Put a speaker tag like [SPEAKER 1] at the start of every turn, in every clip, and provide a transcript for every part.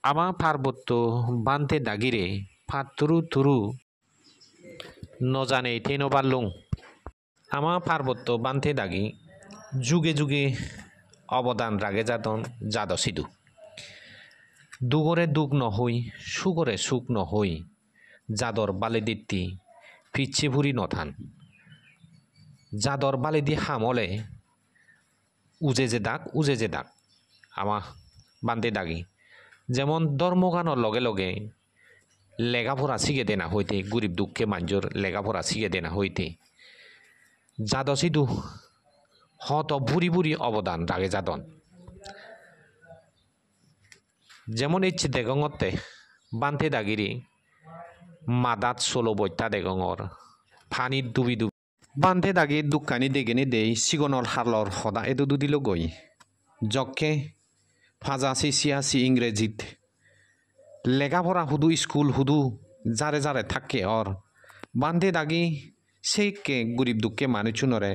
[SPEAKER 1] Ama parboto bante dagire paturu turu নজানে তেনো বাল্লুং আমা পার্বত্য বান্তে দাগি যুগে যুগে অবদান রাগে যাদন যাদ সিধু দুগরে দুগ নহই সুগরে সুখ নহই যাদর বালেদিত্তি পিচ্ছে ভুরি নথান যাদর বালেদি হামলে উজে যে দাগ আমা বান্তে দাগি যেমন ধর্মগানের লগে লগে লেখাপড়া শিখে দেনা হইতে গরিব দুঃখে মানুষের লেখাপড়া শিখে দেনা হইতে যাদ সিধু হত বুড়ি বুড়ি অবদান রাগে যাদন যেমন ইচ্ছে দেগঙতে বান্তে দাগিরি মাদাত ষোলো বৈতা দেগঙর ফানির দুবি দুবি বান্তে দাগি দুঃখানি দেগেনি দেই সিগনর হারলর সদা এদু দুদিল গই জকে ফাজাসি সিয়াসি ইংরেজিত লেখাপড়া হুদু স্কুল হুদু যারে যারে থাকে অর বান্ধে দাগি সেইকে গরিব দুঃখে মানুষনরে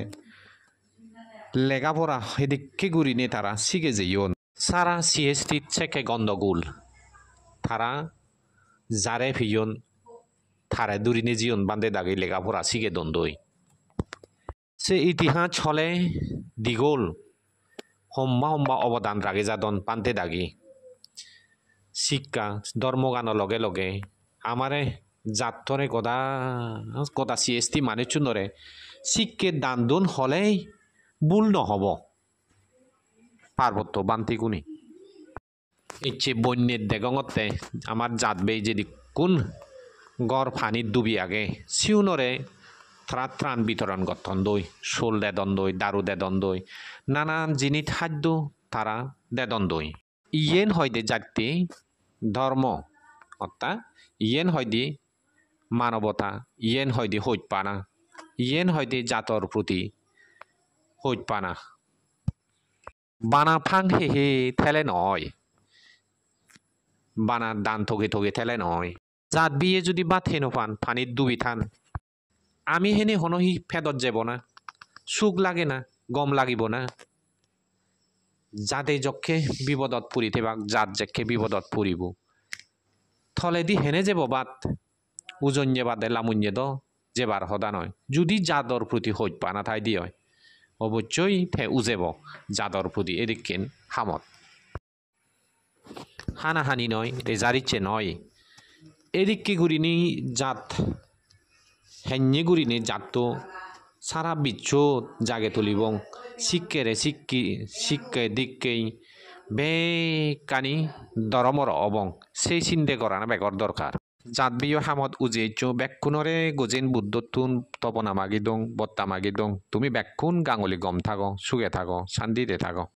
[SPEAKER 1] লেখাপড়া হেদিকে গুরিনে তারা শিখে যেইন সারা সিএসটির চেকে গন্ডগোল তারা যারে ফিয়ন তারে দুরিনে জিয়ন বান্ধে দাগি লেখাপড়া শিখে দন্দই সে ইতিহাস ছলে দিগল হম্বা হম্বা অবদান রাগে যাদন বান্ধে দাগি শিক্ষা ধর্মগানের লগে লগে আমারে জাতরে গদা গদা সিএসটি মানুষজনরে শিক্ষে দান দুন হলেই ভুল নহব পার্বত্য বান্তিগুনি ইচ্ছে বন্যের দেগঙতে আমার জাত বেই যদি কোন গড় ফানির ডুবি আগে সিউনরে ত্রাণ বিতরণ গঠন দই শোল দেদন দই দারু দেদন দই নানান জিনিস খাদ্য তারা দেদন দই ইয়েন হয়দে জাতি ধর্ম অর্থাৎ ইয়েন হয়দি মানবতা ইয়েন হয়দি হইপানা ইয়েন হয়দি জাতর প্রতি হইপানা বানা ফাং হে হে থেলে নয় বানা দান থগে থগে থেলে নয় জাত বিয়ে যদি বা থেনো পান ফানির ডুবি থান আমি হেনে হনহি ফেদত যাব না সুখ লাগে না গম লাগিব না যাতে যক্ষে বিপদত পুরি থেবাক জাত যেক্ষে বিপদত পুরিব থলেদি হেনে যাব বাত উজন্যে বাদে লামুন্যে দ যেবার হদা নয় যদি জাদর প্রতি হইত পানা ঠাই দিয়ে অবশ্যই থে উজেব জাদর প্রতি এদিকেন হামত হানাহানি নয় রেজারিচ্ছে নয় এদিককে গুরিনি জাত হেন্যে গুরিনি জাত তো সারা বিশ্ব জাগে তুলিব শিক্ষেরে শিক্ষে দিককেই বেকানি দরমর অবং সেই চিন্তে করা না বেগর দরকার জাত বিয় হামত উজেইচ বেকুনরে গোজেন বুদ্ধতুন তপনা মাগি দং বত্তা মাগি দং তুমি বেকুন গাঙ্গলি গম থাকো সুখে থাকো শান্তিতে থাকো।